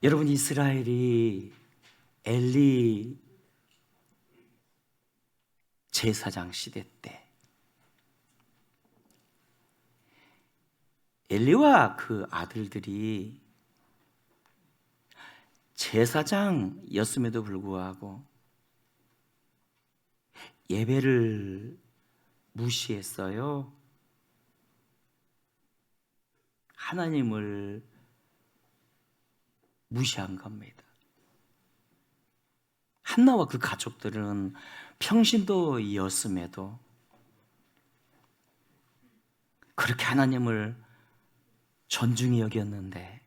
여러분, 이스라엘이 엘리 제사장 시대 때 엘리와 그 아들들이 제사장이었음에도 불구하고 예배를 무시했어요. 하나님을 무시한 겁니다. 한나와 그 가족들은 평신도이었음에도 그렇게 하나님을 존중히 여겼는데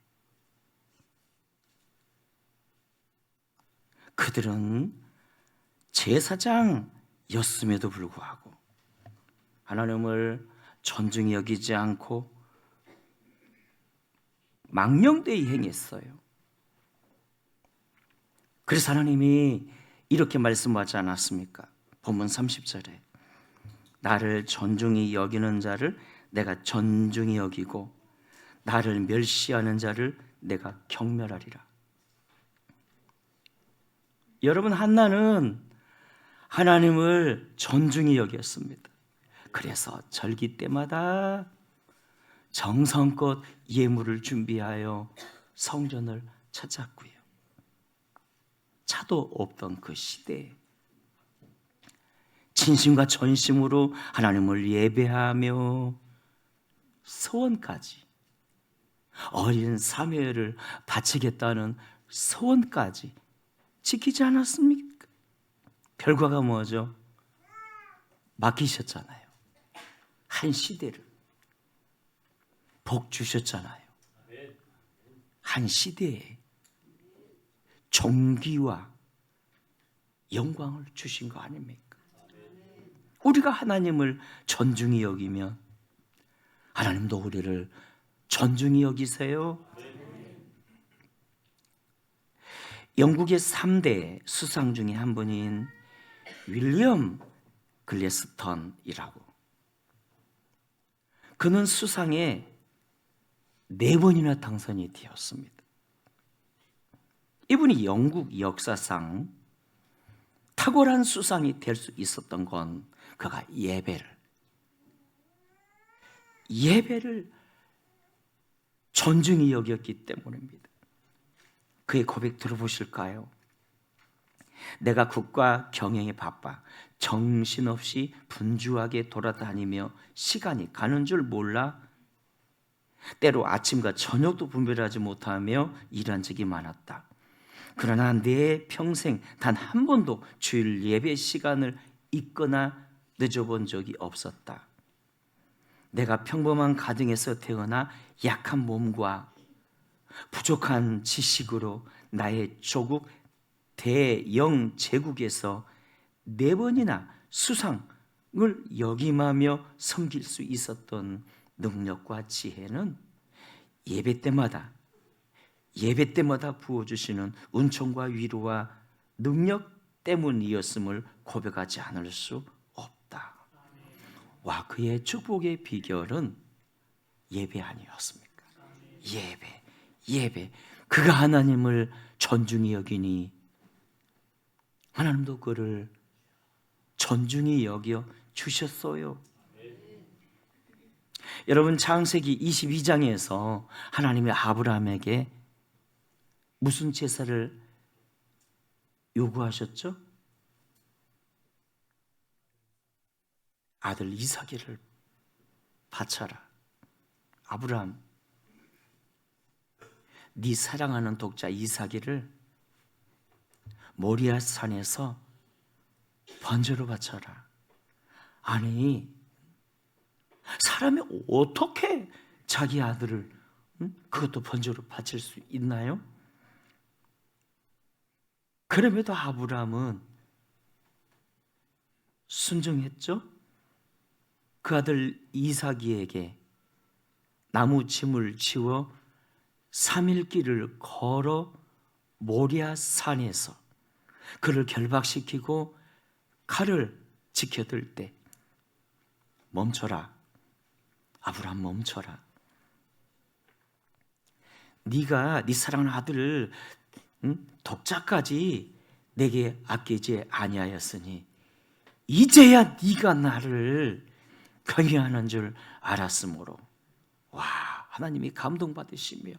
그들은 제사장이었음에도 불구하고 하나님을 존중히 여기지 않고 망령되이 행했어요. 그래서 하나님이 이렇게 말씀하지 않았습니까? 본문 30절에 나를 존중히 여기는 자를 내가 존중히 여기고 나를 멸시하는 자를 내가 경멸하리라. 여러분, 한나는 하나님을 존중히 여겼습니다. 그래서 절기 때마다 정성껏 예물을 준비하여 성전을 찾았고요. 차도 없던 그 시대에 진심과 전심으로 하나님을 예배하며 소원까지, 어린 사무엘을 바치겠다는 소원까지 지키지 않았습니까? 결과가 뭐죠? 맡기셨잖아요. 한 시대를 복 주셨잖아요. 한 시대에 존귀와 영광을 주신 거 아닙니까? 우리가 하나님을 존중히 여기면 하나님도 우리를 존중히 여기세요. 영국의 3대 수상 중에 한 분인 윌리엄 글래스턴이라고, 그는 수상에 4번이나 당선이 되었습니다. 이분이 영국 역사상 탁월한 수상이 될 수 있었던 건 그가 예배를 존중히 여겼기 때문입니다. 그의 고백 들어보실까요? 내가 국가 경영에 바빠 정신없이 분주하게 돌아다니며 시간이 가는 줄 몰라 때로 아침과 저녁도 분별하지 못하며 일한 적이 많았다. 그러나 내 평생 단 한 번도 주일 예배 시간을 잊거나 늦어본 적이 없었다. 내가 평범한 가정에서 태어나 약한 몸과 부족한 지식으로 나의 조국 대영 제국에서 4번이나 수상을 역임하며 섬길 수 있었던 능력과 지혜는 예배 때마다 부어주시는 은총과 위로와 능력 때문이었음을 고백하지 않을 수 없다. 와, 그의 축복의 비결은 예배 아니었습니까? 예배. 그가 하나님을 존중히 여기니 하나님도 그를 존중히 여겨 주셨어요. 여러분, 창세기 22장에서 하나님이 아브라함에게 무슨 제사를 요구하셨죠? 아들 이삭을 바쳐라. 아브라함, 네 사랑하는 독자 이삭을 모리아 산에서 번제로 바쳐라. 아니, 사람이 어떻게 자기 아들을 그것도 번제로 바칠 수 있나요? 그럼에도 아브라함은 순종했죠. 그 아들 이삭에게 나무 짐을 지워 3일 길을 걸어 모리아 산에서 그를 결박시키고 칼을 지켜들 때 멈춰라, 아브라함 멈춰라. 네가 네 사랑하는 아들을 독자까지 내게 아끼지 아니하였으니 이제야 네가 나를 경외하는 줄 알았으므로. 와, 하나님이 감동받으시며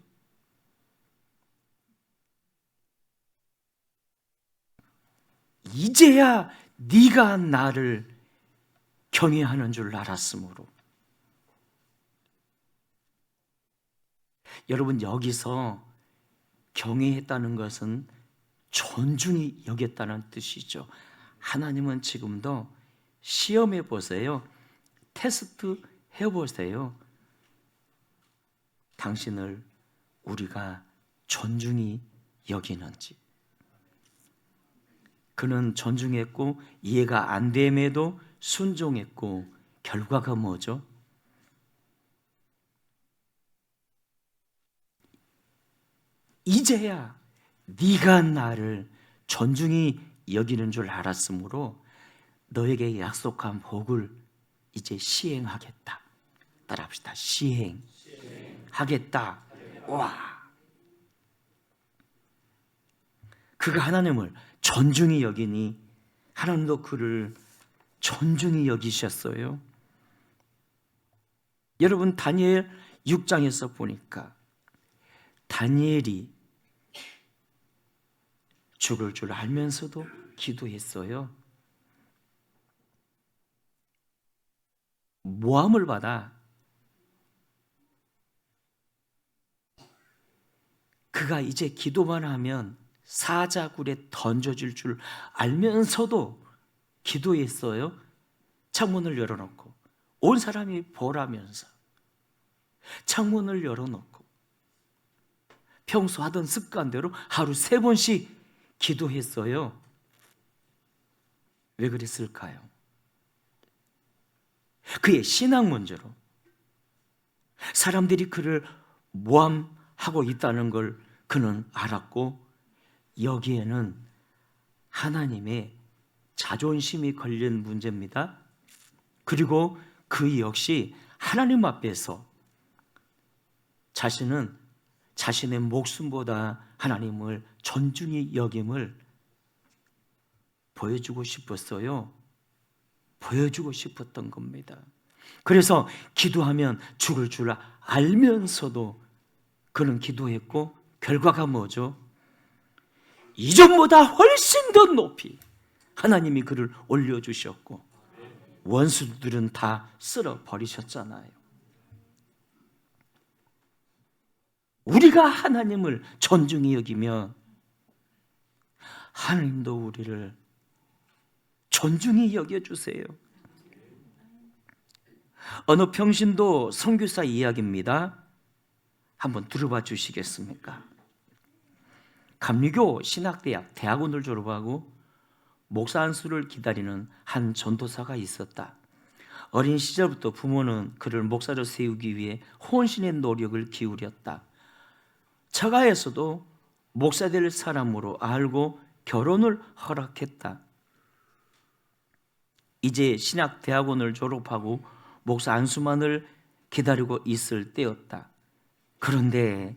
이제야 네가 나를 경외하는 줄 알았으므로. 여러분, 여기서 경외했다는 것은 존중히 여겼다는 뜻이죠. 하나님은 지금도 시험해 보세요. 테스트 해보세요. 당신을 우리가 존중히 여기는지. 그는 존중했고 이해가 안 됨에도 순종했고 결과가 뭐죠? 이제야 네가 나를 존중히 여기는 줄 알았으므로 너에게 약속한 복을 이제 시행하겠다. 따라합시다. 시행하겠다. 와, 그가 하나님을 존중히 여기니 하나님도 그를 존중히 여기셨어요. 여러분, 다니엘 6장에서 보니까 다니엘이 죽을 줄 알면서도 기도했어요. 모함을 받아 그가 이제 기도만 하면 사자굴에 던져질 줄 알면서도 기도했어요. 창문을 열어놓고 온 사람이 보라면서 창문을 열어놓고 평소 하던 습관대로 하루 3번씩 기도했어요. 왜 그랬을까요? 그의 신앙 문제로 사람들이 그를 모함하고 있다는 걸 그는 알았고, 여기에는 하나님의 자존심이 걸린 문제입니다. 그리고 그 역시 하나님 앞에서 자신은 자신의 목숨보다 하나님을 존중히 여김을 보여주고 싶었어요. 보여주고 싶었던 겁니다. 그래서 기도하면 죽을 줄 알면서도 그는 기도했고, 결과가 뭐죠? 이전보다 훨씬 더 높이 하나님이 그를 올려주셨고 원수들은 다 쓸어버리셨잖아요. 우리가 하나님을 존중히 여기면 하나님도 우리를 존중히 여겨주세요. 어느 평신도 선교사 이야기입니다. 한번 들어봐 주시겠습니까? 감리교 신학대학 대학원을 졸업하고 목사 안수를 기다리는 한 전도사가 있었다. 어린 시절부터 부모는 그를 목사로 세우기 위해 혼신의 노력을 기울였다. 처가에서도 목사 될 사람으로 알고 결혼을 허락했다. 이제 신학대학원을 졸업하고 목사 안수만을 기다리고 있을 때였다. 그런데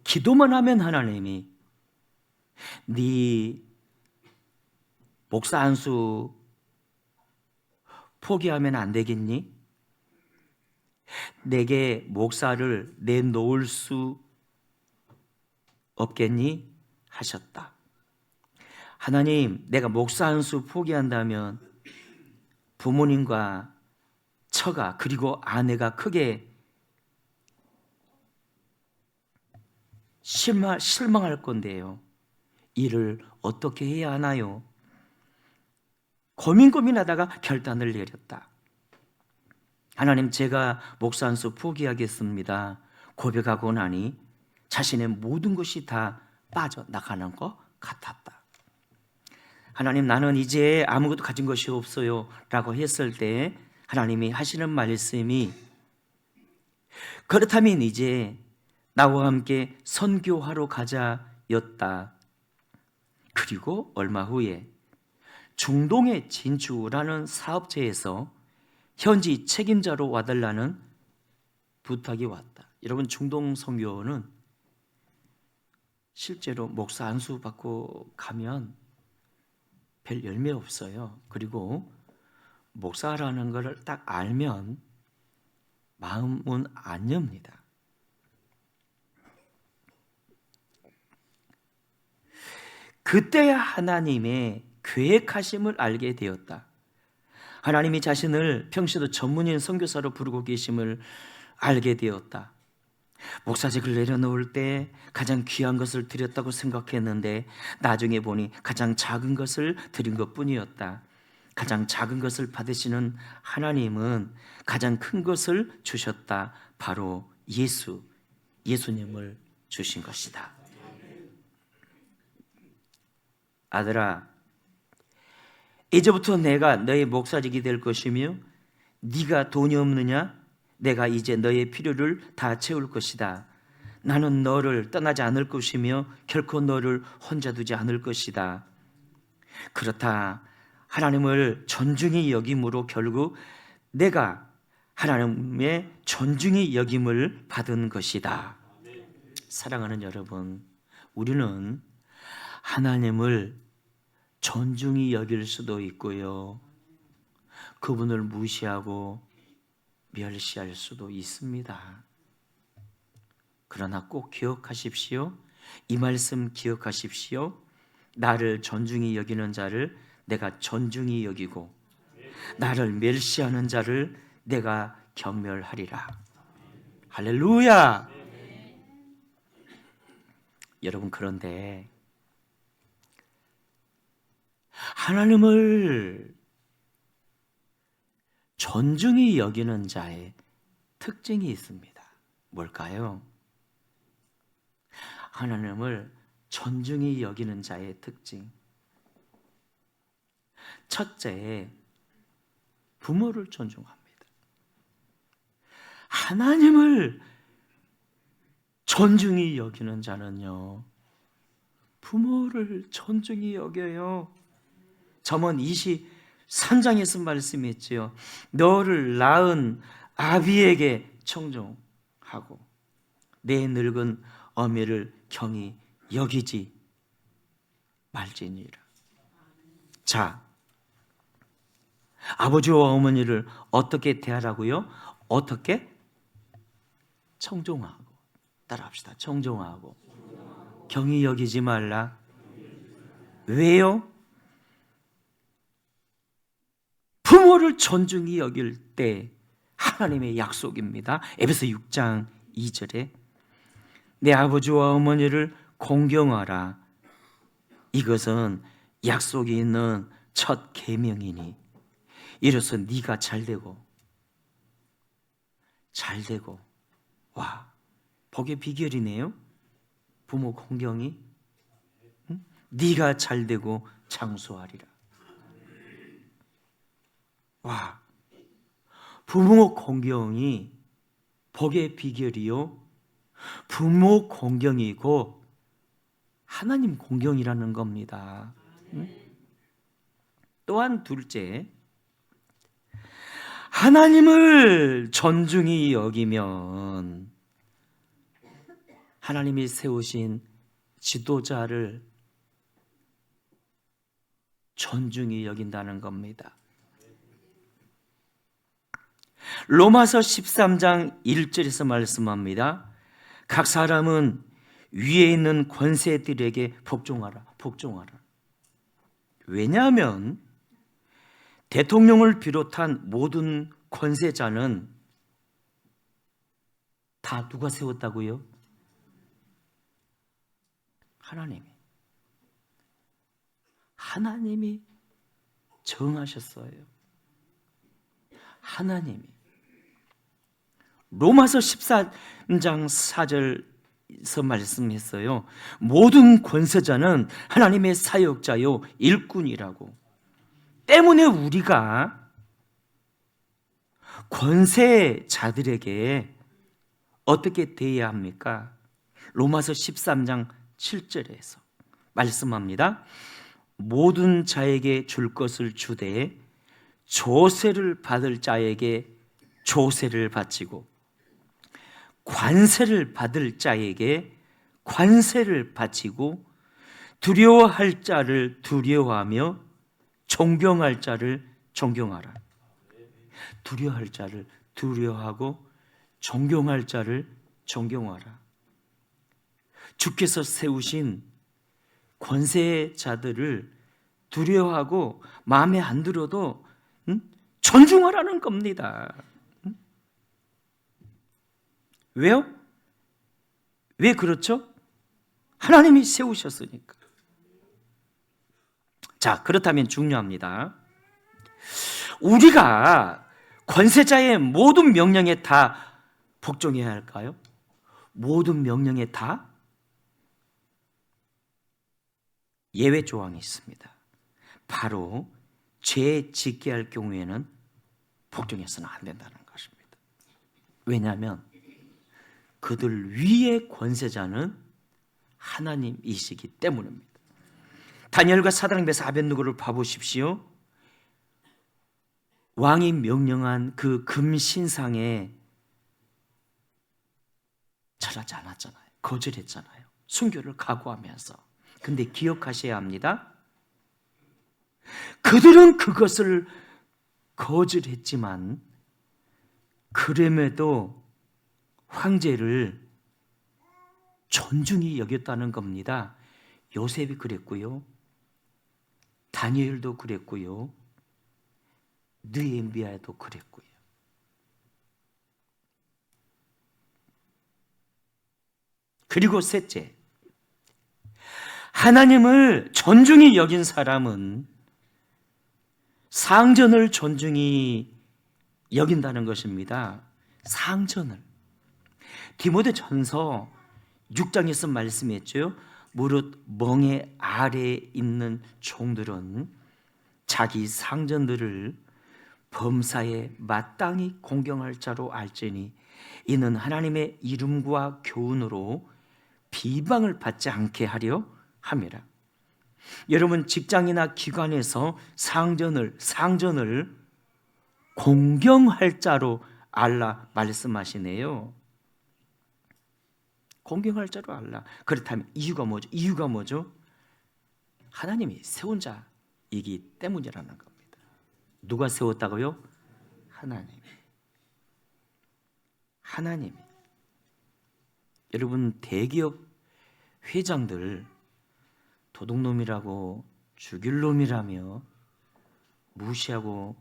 기도만 하면 하나님이 네 목사 안수 포기하면 안 되겠니? 내게 목사를 내놓을 수 없겠니? 하셨다. 하나님, 내가 목사 안수 포기한다면 부모님과 처가 그리고 아내가 크게 실망할 건데요. 이를 어떻게 해야 하나요? 고민하다가 결단을 내렸다. 하나님, 제가 목사 안수 포기하겠습니다. 고백하고 나니 자신의 모든 것이 다 빠져나가는 것 같았다. 하나님, 나는 이제 아무것도 가진 것이 없어요 라고 했을 때 하나님이 하시는 말씀이, 그렇다면 이제 나와 함께 선교하러 가자였다. 그리고 얼마 후에 중동의 진주라는 사업체에서 현지 책임자로 와달라는 부탁이 왔다. 여러분, 중동 선교는 실제로 목사 안수 받고 가면 별 열매 없어요. 그리고 목사라는 것을 딱 알면 마음은 안 엽니다. 그때야 하나님의 계획하심을 알게 되었다. 하나님이 자신을 평시도 전문인 선교사로 부르고 계심을 알게 되었다. 목사직을 내려놓을 때 가장 귀한 것을 드렸다고 생각했는데 나중에 보니 가장 작은 것을 드린 것뿐이었다. 가장 작은 것을 받으시는 하나님은 가장 큰 것을 주셨다. 바로 예수님을 주신 것이다. 아들아, 이제부터 내가 너의 목사직이 될 것이며 네가 돈이 없느냐? 내가 이제 너의 필요를 다 채울 것이다. 나는 너를 떠나지 않을 것이며 결코 너를 혼자 두지 않을 것이다. 그렇다. 하나님을 존중히 여김으로 결국 내가 하나님의 존중히 여김을 받은 것이다. 사랑하는 여러분, 우리는 하나님을 존중히 여길 수도 있고요, 그분을 무시하고 멸시할 수도 있습니다. 그러나 꼭 기억하십시오. 이 말씀 기억하십시오. 나를 존중히 여기는 자를 내가 존중히 여기고 나를 멸시하는 자를 내가 경멸하리라. 할렐루야. 여러분, 그런데 하나님을 존중히 여기는 자의 특징이 있습니다. 뭘까요? 하나님을 존중히 여기는 자의 특징. 첫째, 부모를 존중합니다. 하나님을 존중히 여기는 자는요, 부모를 존중히 여겨요. 잠언 23장에서 말씀했지요. 너를 낳은 아비에게 청종하고 내 늙은 어미를 경히 여기지 말지니라. 자, 아버지와 어머니를 어떻게 대하라고요? 어떻게? 청종하고. 따라합시다. 청종하고. 경히 여기지 말라. 왜요? 부모를 존중히 여길 때 하나님의 약속입니다. 에베소 6장 2절에 내 아버지와 어머니를 공경하라. 이것은 약속이 있는 첫 계명이니 이로써 네가 잘되고 와, 복의 비결이네요. 부모 공경이. 네가 잘되고 장수하리라. 와, 부모 공경이 복의 비결이요, 부모 공경이고 하나님 공경이라는 겁니다. 또한 둘째, 하나님을 존중히 여기면 하나님이 세우신 지도자를 존중히 여긴다는 겁니다. 로마서 13장 1절에서 말씀합니다. 각 사람은 위에 있는 권세들에게 복종하라. 왜냐하면 대통령을 비롯한 모든 권세자는 다 누가 세웠다고요? 하나님이 정하셨어요. 하나님이. 로마서 14장 4절에서 말씀했어요. 모든 권세자는 하나님의 사역자요 일꾼이라고. 때문에 우리가 권세자들에게 어떻게 대해야 합니까? 로마서 13장 7절에서 말씀합니다. 모든 자에게 줄 것을 주되 조세를 받을 자에게 조세를 바치고 관세를 받을 자에게 관세를 바치고 두려워할 자를 두려워하며 존경할 자를 존경하라. 두려워할 자를 두려워하고 존경할 자를 존경하라. 주께서 세우신 권세자들을 두려워하고 마음에 안 들어도 존중하라는 겁니다. 왜요? 왜 그렇죠? 하나님이 세우셨으니까. 자, 그렇다면 중요합니다. 우리가 권세자의 모든 명령에 다 복종해야 할까요? 모든 명령에 다 예외 조항이 있습니다. 바로 죄 짓게 할 경우에는 복종해서는 안 된다는 것입니다. 왜냐하면 그들 위의 권세자는 하나님이시기 때문입니다. 다니엘과 사드락 메삭 아벳느고를 봐보십시오. 왕이 명령한 그 금신상에 절하지 않았잖아요. 거절했잖아요. 순교를 각오하면서. 근데 기억하셔야 합니다. 그들은 그것을 거절했지만 그럼에도 황제를 존중히 여겼다는 겁니다. 요셉이 그랬고요. 다니엘도 그랬고요. 느헤미야도 그랬고요. 그리고 셋째, 하나님을 존중히 여긴 사람은 상전을 존중히 여긴다는 것입니다. 상전을. 디모데전서 6장에서 말씀했죠. 무릇 멍에 아래에 있는 종들은 자기 상전들을 범사에 마땅히 공경할 자로 알지니 이는 하나님의 이름과 교훈으로 비방을 받지 않게 하려 함이라. 여러분, 직장이나 기관에서 상전을 공경할 자로 알라 말씀하시네요. 공경할 자로 알라. 그렇다면 이유가 뭐죠? 하나님이 세운 자이기 때문이라는 겁니다. 누가 세웠다고요? 하나님이. 여러분, 대기업 회장들 도둑놈이라고 죽일 놈이라며 무시하고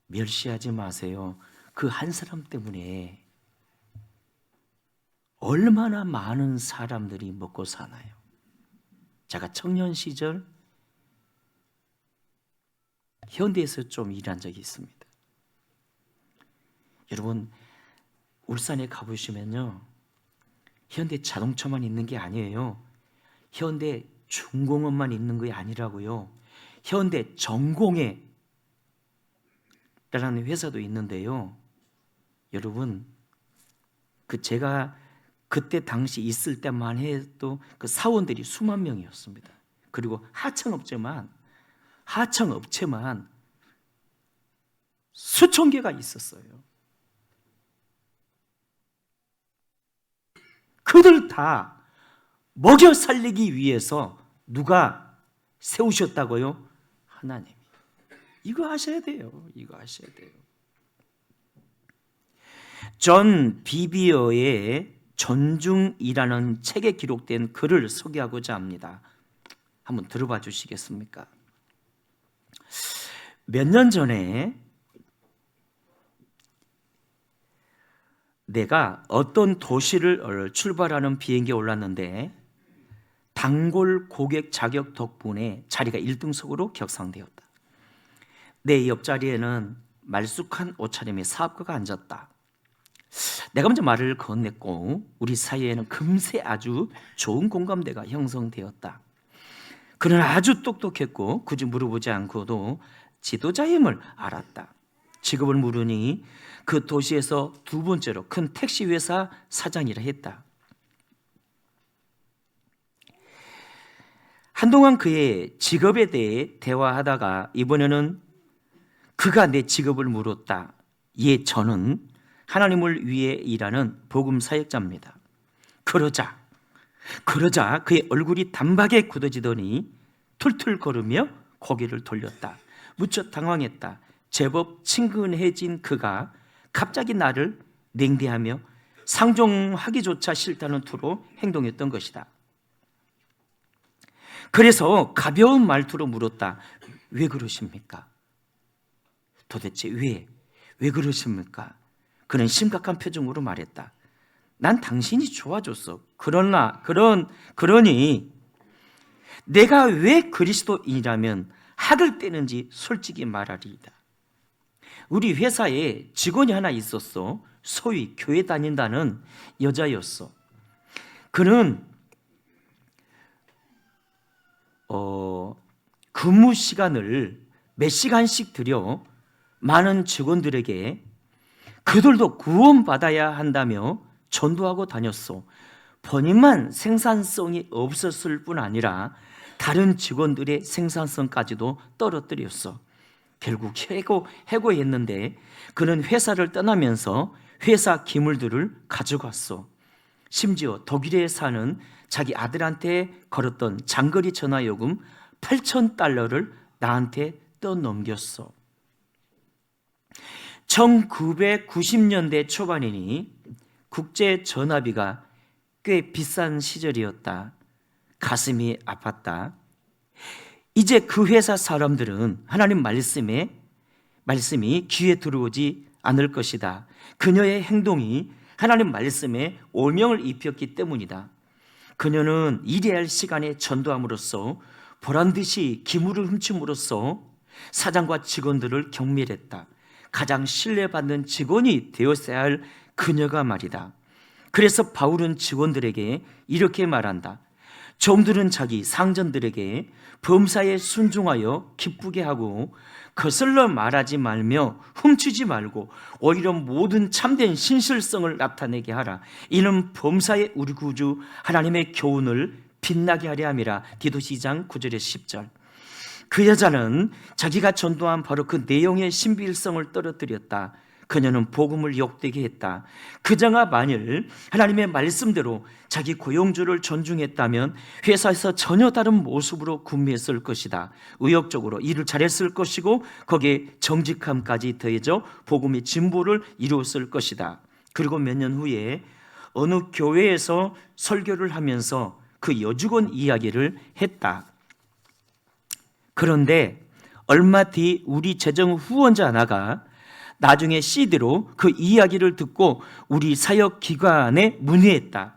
멸시하지 마세요. 그 한 사람 때문에 얼마나 많은 사람들이 먹고 사나요? 제가 청년 시절 현대에서 좀 일한 적이 있습니다. 여러분, 울산에 가보시면요, 현대 자동차만 있는 게 아니에요. 현대 중공업만 있는 게 아니라고요. 현대 전공회라는 회사도 있는데요. 여러분, 제가 그때 당시 있을 때만 해도 그 사원들이 수만 명이었습니다. 그리고 하청업체만 수천 개가 있었어요. 그들 다 먹여 살리기 위해서 누가 세우셨다고요? 하나님이. 이거 아셔야 돼요. 존 비비어의 존중이라는 책에 기록된 글을 소개하고자 합니다. 한번 들어봐 주시겠습니까? 몇 년 전에 내가 어떤 도시를 출발하는 비행기에 올랐는데 단골 고객 자격 덕분에 자리가 1등석으로 격상되었다. 내 옆자리에는 말쑥한 옷차림의 사업가가 앉았다. 내가 먼저 말을 건넸고 우리 사이에는 금세 아주 좋은 공감대가 형성되었다. 그는 아주 똑똑했고 굳이 물어보지 않고도 지도자임을 알았다. 직업을 물으니 그 도시에서 두 번째로 큰 택시 회사 사장이라 했다. 한동안 그의 직업에 대해 대화하다가 이번에는 그가 내 직업을 물었다. 예, 저는 하나님을 위해 일하는 복음 사역자입니다. 그러자 그러자 그의 얼굴이 단박에 굳어지더니 툴툴 걸으며 고개를 돌렸다. 무척 당황했다. 제법 친근해진 그가 갑자기 나를 냉대하며 상종하기조차 싫다는 투로 행동했던 것이다. 그래서 가벼운 말투로 물었다. 왜 그러십니까? 도대체 왜 그러십니까? 그는 심각한 표정으로 말했다. 난 당신이 좋아졌어. 그러니 내가 왜 그리스도인이라면 학을 떼는지 솔직히 말하리이다. 우리 회사에 직원이 하나 있었어. 소위 교회 다닌다는 여자였어. 그는 근무 시간을 몇 시간씩 들여 많은 직원들에게 그들도 구원받아야 한다며 전도하고 다녔어. 본인만 생산성이 없었을 뿐 아니라 다른 직원들의 생산성까지도 떨어뜨렸어. 결국 해고했는데 그는 회사를 떠나면서 회사 기물들을 가져갔어. 심지어 독일에 사는 자기 아들한테 걸었던 장거리 전화요금 8,000달러를 나한테 떠넘겼어. 1990년대 초반이니 국제 전화비가 꽤 비싼 시절이었다. 가슴이 아팠다. 이제 그 회사 사람들은 하나님 말씀이 귀에 들어오지 않을 것이다. 그녀의 행동이 하나님 말씀에 오명을 입혔기 때문이다. 그녀는 일해야 할 시간에 전도함으로써 보란듯이 기물을 훔침으로써 사장과 직원들을 경멸했다. 가장 신뢰받는 직원이 되었어야 할 그녀가 말이다. 그래서 바울은 직원들에게 이렇게 말한다. 종들은 자기 상전들에게 범사에 순종하여 기쁘게 하고 거슬러 말하지 말며 훔치지 말고 오히려 모든 참된 신실성을 나타내게 하라. 이는 범사에 우리 구주 하나님의 교훈을 빛나게 하려 함이라. 디도서 2장 9절에 10절. 그 여자는 자기가 전도한 바로 그 내용의 신비일성을 떨어뜨렸다. 그녀는 복음을 욕되게 했다. 그자가 만일 하나님의 말씀대로 자기 고용주를 존중했다면 회사에서 전혀 다른 모습으로 근무했을 것이다. 의욕적으로 일을 잘했을 것이고 거기에 정직함까지 더해져 복음의 진보를 이루었을 것이다. 그리고 몇 년 후에 어느 교회에서 설교를 하면서 그 여직원 이야기를 했다. 그런데 얼마 뒤 우리 재정 후원자 하나가 나중에 CD로 그 이야기를 듣고 우리 사역기관에 문의했다.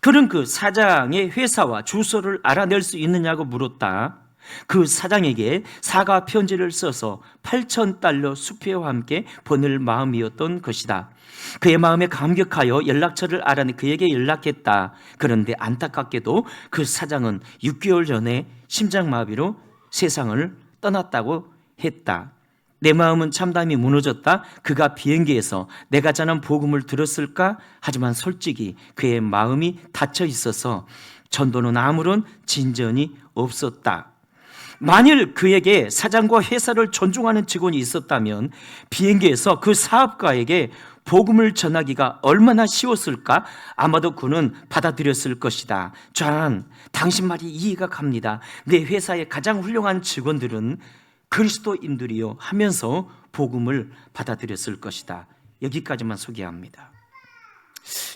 그는 그 사장의 회사와 주소를 알아낼 수 있느냐고 물었다. 그 사장에게 사과 편지를 써서 8,000달러 수표와 함께 보낼 마음이었던 것이다. 그의 마음에 감격하여 연락처를 알아내 그에게 연락했다. 그런데 안타깝게도 그 사장은 6개월 전에 심장마비로 세상을 떠났다고 했다. 내 마음은 참담히 무너졌다. 그가 비행기에서 내가 전한 복음을 들었을까? 하지만 솔직히 그의 마음이 닫혀 있어서 전도는 아무런 진전이 없었다. 만일 그에게 사장과 회사를 존중하는 직원이 있었다면 비행기에서 그 사업가에게 복음을 전하기가 얼마나 쉬웠을까? 아마도 그는 받아들였을 것이다. 존, 당신 말이 이해가 갑니다. 내 회사의 가장 훌륭한 직원들은 그리스도인들이요 하면서 복음을 받아들였을 것이다. 여기까지만 소개합니다.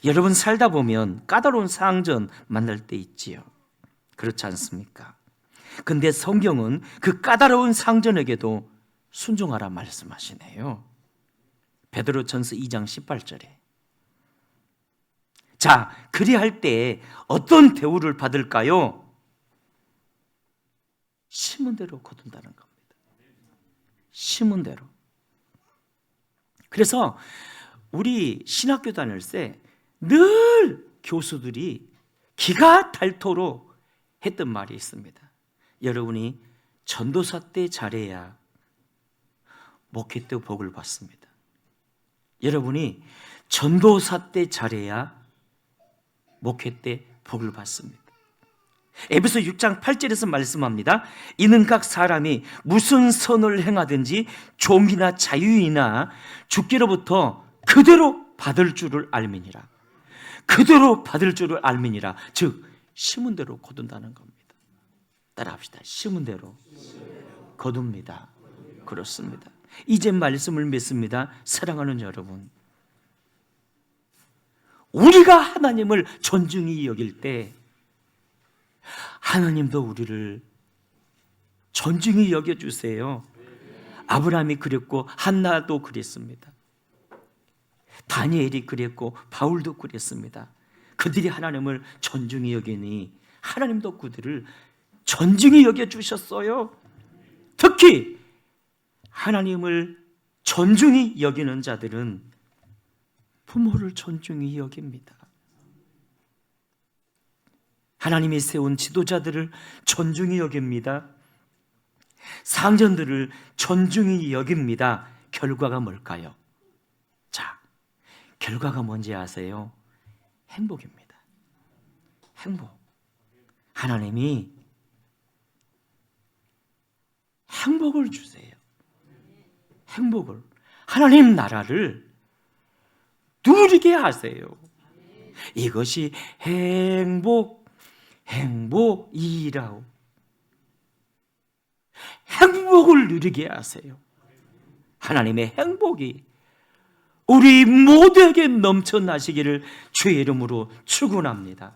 여러분 살다 보면 까다로운 상전 만날 때 있지요. 그렇지 않습니까? 근데 성경은 그 까다로운 상전에게도 순종하라 말씀하시네요. 베드로전서 2장 18절에. 자, 그리할 때 어떤 대우를 받을까요? 심은 대로 거둔다는 겁니다. 심은 대로. 그래서 우리 신학교 다닐 때 늘 교수들이 기가 닳도록 했던 말이 있습니다. 여러분이 전도사 때 잘해야 목회 때 복을 받습니다. 여러분이 전도사 때 잘해야 목회 때 복을 받습니다. 에베소 6장 8절에서 말씀합니다. 이는 각 사람이 무슨 선을 행하든지 종이나 자유이나 주께로부터 그대로 받을 줄을 알미니라. 그대로 받을 줄을 알미니라. 즉 심은 대로 거둔다는 겁니다. 따라합시다. 심은 대로 거둡니다. 그렇습니다. 이제 말씀을 믿습니다. 사랑하는 여러분, 우리가 하나님을 존중히 여길 때 하나님도 우리를 존중히 여겨주세요. 아브라함이 그랬고 한나도 그랬습니다. 다니엘이 그랬고 바울도 그랬습니다. 그들이 하나님을 존중히 여기니 하나님도 그들을 존중히 여겨주셨어요. 특히 하나님을 존중히 여기는 자들은 부모를 존중히 여깁니다. 하나님이 세운 지도자들을 존중히 여깁니다. 상전들을 존중히 여깁니다. 결과가 뭘까요? 자, 결과가 뭔지 아세요? 행복입니다. 행복. 하나님이 행복을 주세요. 행복을. 하나님 나라를 누리게 하세요. 이것이 행복이라고. 행복을 누리게 하세요. 하나님의 행복이 우리 모두에게 넘쳐나시기를 주의 이름으로 축원합니다.